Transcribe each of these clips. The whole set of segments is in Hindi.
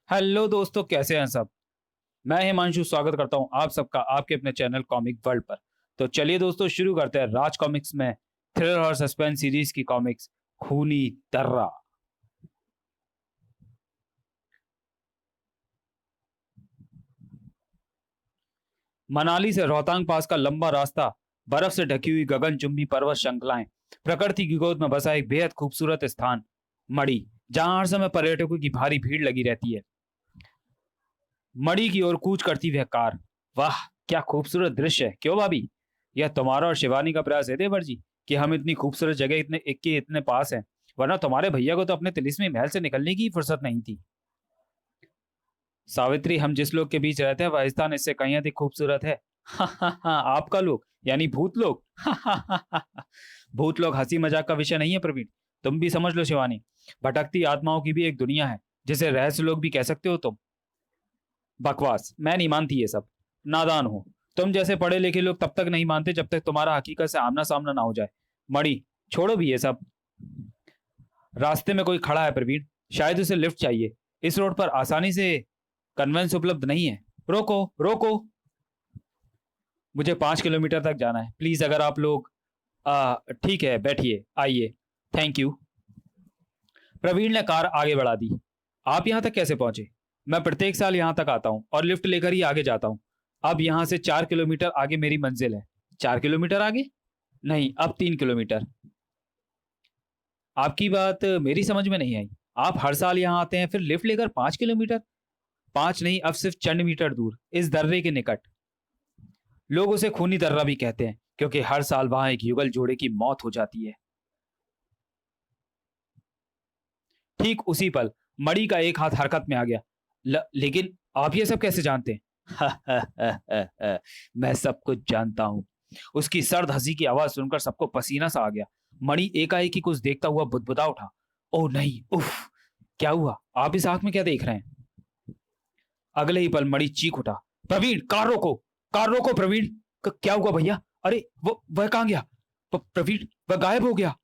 हेलो दोस्तों, कैसे हैं सब। मैं हिमांशु स्वागत करता हूं आप सबका आपके अपने चैनल कॉमिक वर्ल्ड पर। तो चलिए दोस्तों, शुरू करते हैं राज कॉमिक्स में थ्रिलर और सस्पेंस सीरीज की कॉमिक्स खूनी दर्रा। मनाली से रोहतांग पास का लंबा रास्ता, बर्फ से ढकी हुई गगनचुंबी पर्वत श्रृंखलाएं, प्रकृति की गोद में बसा एक बेहद खूबसूरत स्थान मड़ी, जहां हर समय पर्यटकों की भारी भीड़ लगी रहती है। मड़ी की ओर कूच करती वह कार। वाह, क्या खूबसूरत दृश्य है, क्यों भाभी। यह तुम्हारा और शिवानी का प्रयास है देवर जी कि हम इतनी खूबसूरत जगह इतने एक के इतने पास हैं, वरना तुम्हारे भैया को तो अपने तिलिस्मी महल से निकलने की फुर्सत नहीं थी। सावित्री, हम जिस लोग के बीच रहते हैं वह स्थान इससे कहीं अधिक खूबसूरत है। आपका लोग यानी भूत लोग। भूत लोग हंसी मजाक का विषय नहीं है प्रवीण, तुम भी समझ लो शिवानी। भटकती आत्माओं की भी एक दुनिया है, जिसे रहस्य लोग भी कह सकते हो तुम। बकवास, मैं नहीं मानती ये सब। नादान हो। तुम जैसे पढ़े लिखे लोग तब तक नहीं मानते जब तक तुम्हारा हकीकत से आमना सामना ना हो जाए। मणि, छोड़ो भी ये सब। रास्ते में कोई खड़ा है प्रवीण, शायद उसे लिफ्ट चाहिए। इस रोड पर आसानी से कन्वेंस उपलब्ध नहीं है। रोको रोको, मुझे 5 किलोमीटर तक जाना है, प्लीज अगर आप लोग। ठीक है, बैठिए, आइए। Thank you. प्रवीण ने कार आगे बढ़ा दी। आप यहां तक कैसे पहुंचे। मैं प्रत्येक साल यहां तक आता हूं और लिफ्ट लेकर ही आगे जाता हूं। अब यहां से 4 किलोमीटर आगे मेरी मंजिल है। 4 किलोमीटर आगे? नहीं, अब 3 किलोमीटर। आपकी बात मेरी समझ में नहीं आई। आप हर साल यहाँ आते हैं, फिर लिफ्ट लेकर 5 किलोमीटर। पांच नहीं, अब सिर्फ चंद मीटर दूर, इस दर्रे के निकट। लोग उसे खूनी दर्रा भी कहते हैं, क्योंकि हर साल वहां एक युगल जोड़े की मौत हो जाती है। ठीक उसी पल मणि का एक हाथ हरकत में आ गया। लेकिन आप ये सब कैसे जानते हैं। मैं सब कुछ जानता हूं। उसकी सर्द हंसी की आवाज सुनकर सबको पसीना सा आ गया। मणि एकाएक ही कुछ देखता हुआ बुदबुदा उठा। ओह नहीं, उफ। क्या हुआ, आप इस आंख में क्या देख रहे हैं। अगले ही पल मणि चीख उठा। प्रवीण, कार रोको। कार रोको प्रवीण। क्या हुआ भैया। अरे वो वह कहां गया। प्रवीण, वह गायब हो गया।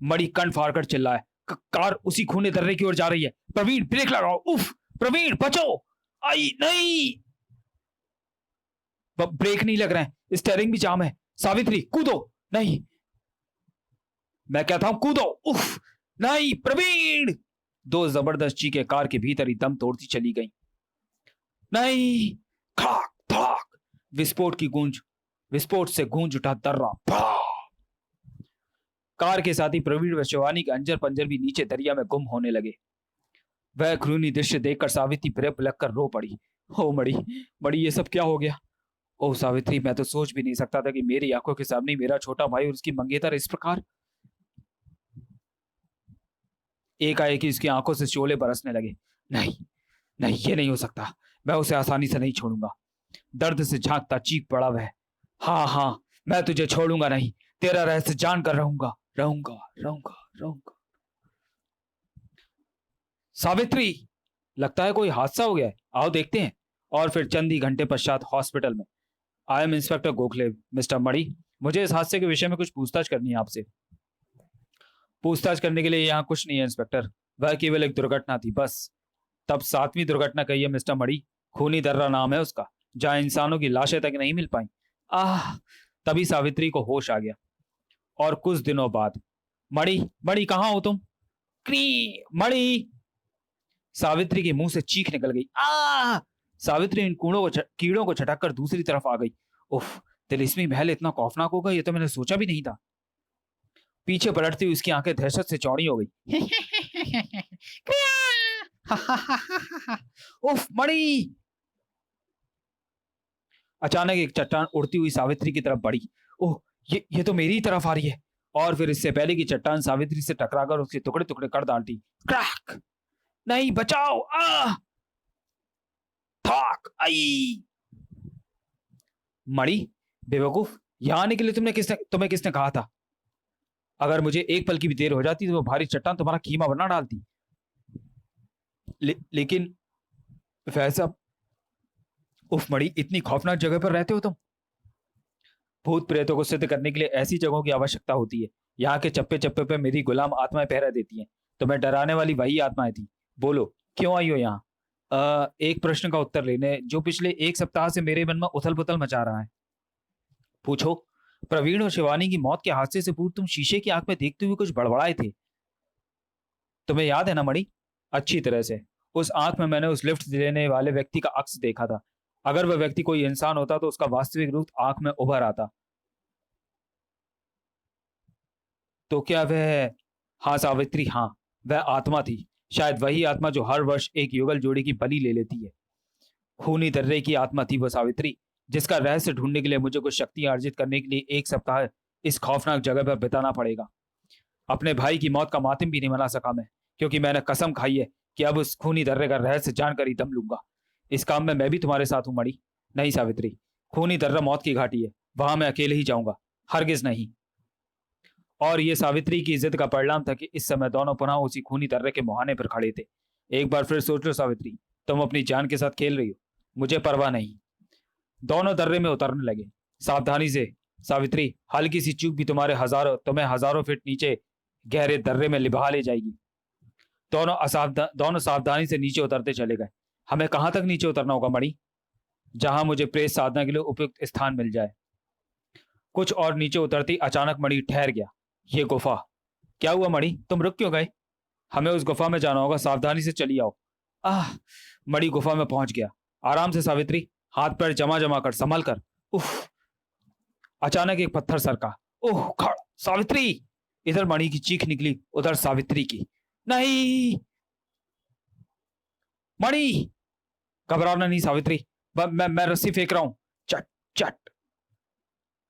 मणि कण फाड़कर चिल्लाया। कार उसी खूने दर्रे की ओर जा रही है। प्रवीण, ब्रेक लगाओ। उफ। प्रवीण, बचो। आई नहीं। ब्रेक नहीं लग रहे हैं, स्टेयरिंग भी जाम है। सावित्री, कूदो। नहीं, मैं कहता हूं कूदो। उफ। नहीं प्रवीण। दो जबरदस्त चीखें कार के भीतर ही दम तोड़ती चली गई। नहीं। खाक खाक, विस्फोट की गूंज। विस्फोट से गूंज उठा दर्रा। कार के साथ ही प्रवीण व शिवानी के अंजर पंजर भी नीचे दरिया में गुम होने लगे। वह घृणी दृश्य देखकर सावित्री बिलख बिलख कर रो पड़ी। ओ मड़ी, मड़ी, ये सब क्या हो गया। ओ सावित्री, मैं तो सोच भी नहीं सकता था कि मेरी आंखों के सामने मेरा छोटा भाई और उसकी मंगेतर इस प्रकार। एकाएक ही उसकी आंखों से शोले बरसने लगे। नहीं, नहीं, ये नहीं हो सकता। मैं उसे आसानी से नहीं छोड़ूंगा। दर्द से झांकता चीख पड़ा वह। हाँ हाँ, मैं तुझे छोड़ूंगा नहीं। तेरा रहस्य जान कर रहूंगा, रहूंगा, रहूंगा, रहूंगा। सावित्री, लगता है कोई हादसा हो गया है, आओ देखते हैं। और फिर चंद ही घंटे पश्चात हॉस्पिटल में। I am inspector Gokhale. Mister Mani, मुझे इस हादसे के विषय में कुछ पूछताछ करनी है आपसे। पूछताछ करने के लिए यहाँ कुछ नहीं है इंस्पेक्टर, वह केवल एक दुर्घटना थी बस। तब 7वीं दुर्घटना कही है मिस्टर मणि। खूनी दर्रा नाम है उसका, जहां इंसानों की लाशें तक नहीं मिल पाई। आह। तभी सावित्री को होश आ गया। और कुछ दिनों बाद। मणि, मणि, कहाँ हो तुम। क्री मणि। सावित्री के मुंह से चीख निकल गई। आ। सावित्री इन कीड़ों को छटक कर दूसरी तरफ आ गई। उफ। तिलिस्मी महल इतना खौफनाक होगा ये तो मैंने सोचा भी नहीं था। पीछे पलटती हुई उसकी आंखें दहशत से चौड़ी हो गई। उफ मणि। अचानक एक चट्टान उड़ती हुई सावित्री की तरफ बढ़ी। ओह, ये तो मेरी तरफ आ रही है। और फिर इससे पहले कि चट्टान सावित्री से टकराकर उसके टुकड़े टुकड़े कर डालती। क्रैक। नहीं, बचाओ। आ। थाक आई। मणि, बेवकूफ, यहां आने के लिए तुम्हें किसने कहा था। अगर मुझे एक पल की भी देर हो जाती तो वो भारी चट्टान तुम्हारा कीमा बना डालती। लेकिन वैसा। उफ मणि, इतनी खौफनाक जगह पर रहते हो तुम। भूत प्रेतों को सिद्ध करने के लिए ऐसी जगहों की आवश्यकता होती है। यहाँ के चप्पे चप्पे पे मेरी गुलाम आत्माएं पहरा देती हैं। तो मैं डराने वाली वही आत्माएं थी। बोलो, क्यों आई हो यहाँ। एक प्रश्न का उत्तर लेने जो पिछले एक सप्ताह से मेरे मन में उथल पुथल मचा रहा है। पूछो। प्रवीण और शिवानी की मौत के हादसे से पूर्व तुम शीशे की आंख में देखते हुए कुछ बड़बड़ाए थे। तुम्हें याद है ना मणि? अच्छी तरह से। उस आंख में मैंने उस लिफ्ट देने वाले व्यक्ति का अक्स देखा था। अगर वह व्यक्ति कोई इंसान होता तो उसका वास्तविक रूप आंख में उभर आता। तो क्या वह? हाँ सावित्री, हाँ, वह आत्मा थी। शायद वही आत्मा जो हर वर्ष एक युगल जोड़ी की बलि ले लेती है। खूनी दर्रे की आत्मा थी वह सावित्री, जिसका रहस्य ढूंढने के लिए मुझे कुछ शक्तियां अर्जित करने के लिए एक सप्ताह इस खौफनाक जगह पर बिताना पड़ेगा। अपने भाई की मौत का मातम भी नहीं मना सका मैं, क्योंकि मैंने कसम खाई है कि अब उस खूनी दर्रे का रहस्य जानकर ही दम लूंगा। इस काम में मैं भी तुम्हारे साथ हूं मणि। नहीं सावित्री, खूनी दर्रा मौत की घाटी है, वहां मैं अकेले ही जाऊंगा, हरगिज नहीं। और ये सावित्री की जिद का परिणाम था कि इस समय दोनों पुनः उसी खूनी दर्रे के मुहाने पर खड़े थे। एक बार फिर सोच लो सावित्री, तुम अपनी जान के साथ खेल रही हो, मुझे परवाह नहीं। दोनों दर्रे में उतरने लगे। सावधानी से सावित्री, हल्की सी चूक भी तुम्हें हजारों फीट नीचे गहरे दर्रे में लिबा ले जाएगी। दोनों सावधानी से नीचे उतरते चले गए। हमें कहां तक नीचे उतरना होगा मणि? जहां मुझे प्रेस साधना के लिए उपयुक्त स्थान मिल जाए। कुछ और नीचे उतरती अचानक मणि ठहर गया। ये गुफा। क्या हुआ मणि, तुम रुक क्यों गए? हमें उस गुफा में जाना होगा, सावधानी से चली आओ। आह। मणि गुफा में पहुंच गया। आराम से सावित्री, हाथ पैर जमा जमा कर, संभल कर। उफ। अचानक एक पत्थर सरका। ओह खड़। सावित्री! इधर मणि की चीख निकली, उधर सावित्री की। नहीं मणि! घबराना नहीं सावित्री, मैं रस्सी फेंक रहा हूं। चट चट।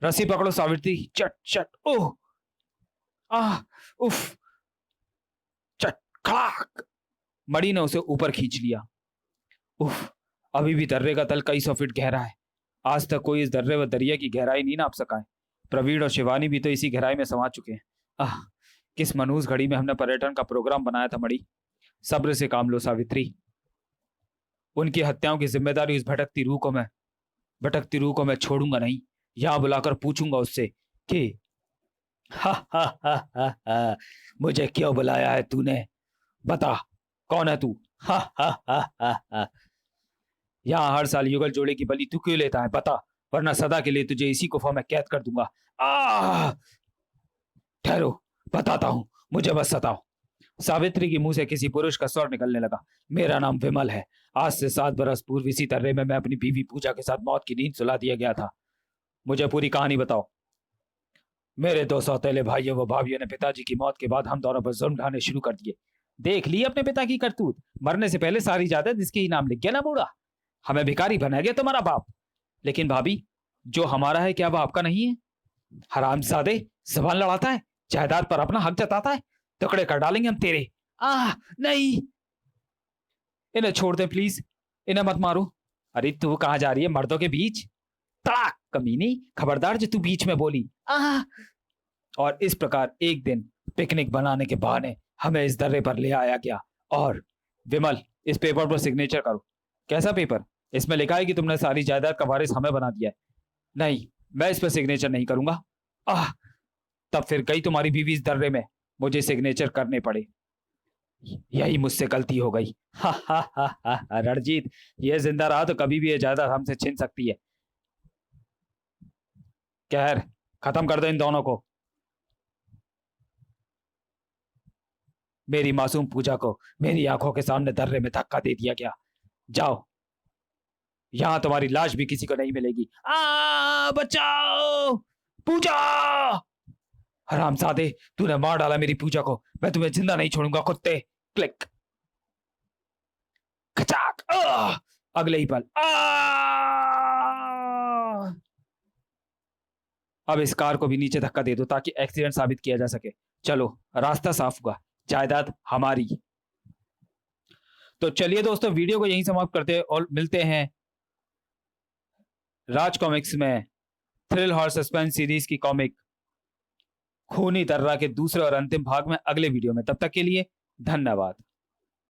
रस्सी पकड़ो सावित्री। चट चट। ओह। आह। उफ। चट। खड़ाक। मणि ने उसे ऊपर खींच लिया। उफ। अभी भी दर्रे का तल कई सौ फीट गहरा है। आज तक कोई इस दर्रे व दरिया की गहराई नहीं नाप सका है। प्रवीण और शिवानी भी तो इसी गहराई में समा चुके हैं। आह, किस मनहूस घड़ी में हमने पर्यटन का प्रोग्राम बनाया था मणि। सब्र से काम लो सावित्री। उनकी हत्याओं की जिम्मेदारी उस भटकती रूह को मैं छोड़ूंगा नहीं। यहां बुलाकर पूछूंगा उससे कि हा हा हा हा हा, मुझे क्यों बुलाया है तूने? बता, कौन है तू? हा हा हा हा हा। यहाँ हर साल युगल जोड़े की बलि तू क्यों लेता है? बता, वरना सदा के लिए तुझे इसी गुफा में कैद कर दूंगा। आ ठहरो, बताता हूं, मुझे बस सताओ। सावित्री के मुंह से किसी पुरुष का स्वर निकलने लगा। मेरा नाम विमल है। आज से 7 बरस पूर्व इसी दर्रे में मैं अपनी बीवी पूजा के साथ मौत की नींद सुला दिया गया था। मुझे पूरी कहानी बताओ। मेरे 2 सौतेले भाइयों व भाभियों ने पिताजी की मौत के बाद हम दोनों पर जुल्म ढाने शुरू कर दिए। देख ली अपने पिता की करतूत, मरने से पहले सारी जायदाद इसके ही नाम लिख गया ना बूढ़ा। हमें भिखारी बना गया तुम्हारा बाप। लेकिन भाभी, जो हमारा है क्या वह आपका नहीं है? हरामजादे, जबान लड़ाता है, जायदाद पर अपना हक जताता है। टुकड़े कर डालेंगे हम तेरे। नहीं, इन्हें छोड़ दे प्लीज, इन्हें मत मारो। अरे तू कहां जा रही है मर्दों के बीच? तड़ाक कमीनी, खबरदार जो तू बीच में बोली। और इस प्रकार एक दिन पिकनिक बनाने के बहाने हमें इस दर्रे पर ले आया गया। और विमल, इस पेपर पर सिग्नेचर करो। कैसा पेपर? इसमें लिखा है कि तुमने सारी जायदाद का वारिस हमें बना दिया है। नहीं, मैं इस पर सिग्नेचर नहीं करूंगा। तब फिर गई तुम्हारी बीवी इस दर्रे में, मुझे सिग्नेचर करने पड़े। यही मुझसे गलती हो गई। हा हा हा हा। रणजीत, ये जिंदा रहा तो कभी भी ये जायदाद हमसे छीन सकती है। खैर, खत्म कर दो इन दोनों को। मेरी मासूम पूजा को मेरी आंखों के सामने दर्रे में धक्का दे दिया गया। जाओ, यहां तुम्हारी लाश भी किसी को नहीं मिलेगी। बचाओ पूजा! हरामजादे, तूने मार डाला मेरी पूजा को, मैं तुम्हें जिंदा नहीं छोड़ूंगा कुत्ते। क्लिक। खचाक। अगले ही पल अब इस कार को भी नीचे धक्का दे दो ताकि एक्सीडेंट साबित किया जा सके। चलो, रास्ता साफ हुआ, जायदाद हमारी। तो चलिए दोस्तों, वीडियो को यहीं समाप्त करते हैं और मिलते हैं राज कॉमिक्स में थ्रिल हॉर सस्पेंस सीरीज की कॉमिक खूनी दर्रा के दूसरे और अंतिम भाग में अगले वीडियो में। तब तक के लिए धन्यवाद।